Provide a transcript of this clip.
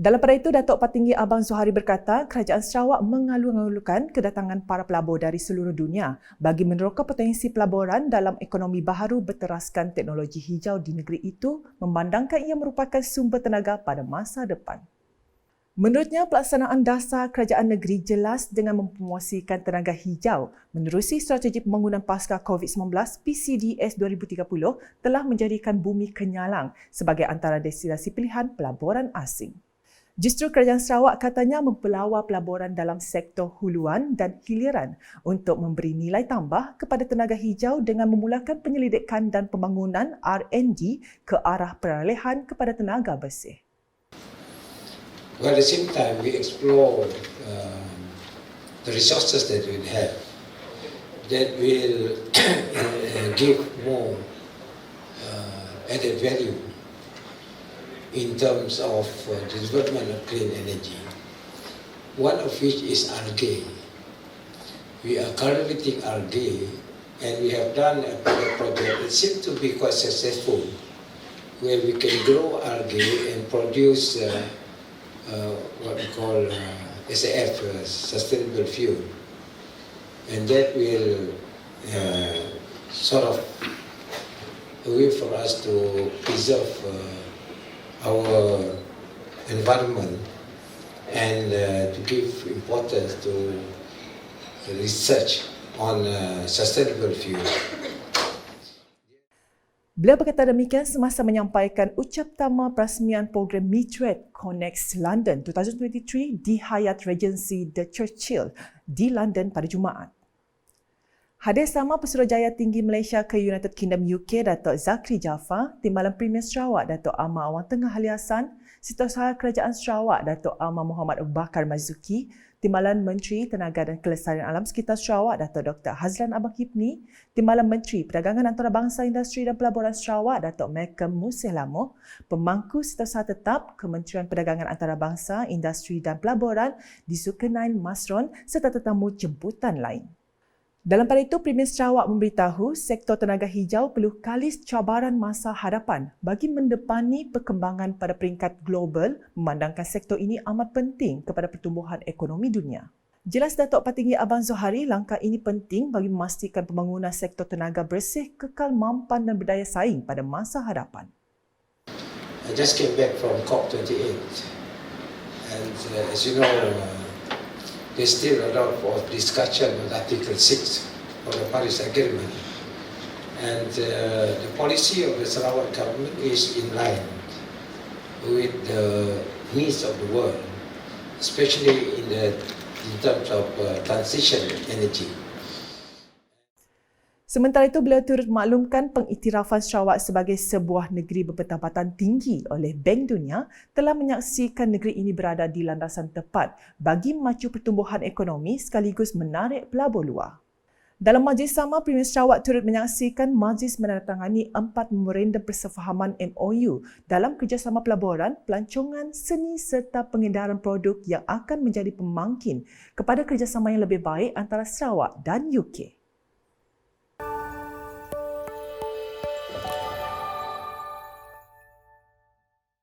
Dalam pada itu, Datuk Patinggi Abang Zohari berkata, Kerajaan Sarawak mengalung-alungkan kedatangan para pelabur dari seluruh dunia bagi meneroka potensi pelaburan dalam ekonomi baharu berteraskan teknologi hijau di negeri itu, memandangkan ia merupakan sumber tenaga pada masa depan. Menurutnya, pelaksanaan dasar kerajaan negeri jelas dengan mempromosikan tenaga hijau menerusi strategi pembangunan pasca COVID-19 PCDS 2030 telah menjadikan Bumi Kenyalang sebagai antara destinasi pilihan pelaburan asing. Justru Kerajaan Sarawak katanya mempelawar pelaburan dalam sektor huluan dan hiliran untuk memberi nilai tambah kepada tenaga hijau dengan memulakan penyelidikan dan pembangunan R&D ke arah peralihan kepada tenaga bersih. Well, at the same time, we explore the resources that we have that will give more added value in terms of the development of clean energy. One of which is algae. We are cultivating algae, and we have done a project that seems to be quite successful, where we can grow algae and produce what we call SAF, sustainable fuel, and that will sort of a way for us to preserve our environment and to give importance to research on sustainable fuel. Beliau berkata demikian semasa menyampaikan ucaptama perasmian program Meetrate Connects London 2023 di Hyatt Regency The Churchill di London pada Jumaat. Hadir sama Pesuruhjaya Tinggi Malaysia ke United Kingdom UK Datuk Zakri Jaafar, Timbalan Premier Sarawak Datuk Amar Awang Tengah Ali Hassan, Setiausaha Kerajaan Sarawak Datuk Amar Muhammad Abu Bakar Mazuki, Timbalan Menteri Tenaga dan Kelestarian Alam Sekitar Sarawak Datuk Dr. Hazlan Abang Hipni, Timbalan Menteri Perdagangan Antarabangsa Industri dan Pelaburan Sarawak Datuk Malcolm Muselamo, Pemangku Setiausaha Tetap Kementerian Perdagangan Antarabangsa Industri dan Pelaburan di Zulkarnain Masron serta tetamu jemputan lain. Dalam pada itu, Premier Sarawak memberitahu sektor tenaga hijau perlu kalis cabaran masa hadapan bagi mendepani perkembangan pada peringkat global memandangkan sektor ini amat penting kepada pertumbuhan ekonomi dunia. Jelas Datuk Patinggi Abang Zohari, langkah ini penting bagi memastikan pembangunan sektor tenaga bersih kekal mampan dan berdaya saing pada masa hadapan. I just came back from COP28 and as you know, there's still a lot of discussion on Article 6 of the Paris Agreement, and the policy of the Sarawak government is in line with the needs of the world, especially in terms of transition energy. Sementara itu, beliau turut maklumkan pengiktirafan Sarawak sebagai sebuah negeri berpendapatan tinggi oleh Bank Dunia telah menyaksikan negeri ini berada di landasan tepat bagi memacu pertumbuhan ekonomi sekaligus menarik pelabur luar. Dalam majlis sama, Premier Sarawak turut menyaksikan majlis menandatangani 4 memorandum persefahaman MOU dalam kerjasama pelaburan, pelancongan, seni serta pengedaran produk yang akan menjadi pemangkin kepada kerjasama yang lebih baik antara Sarawak dan UK.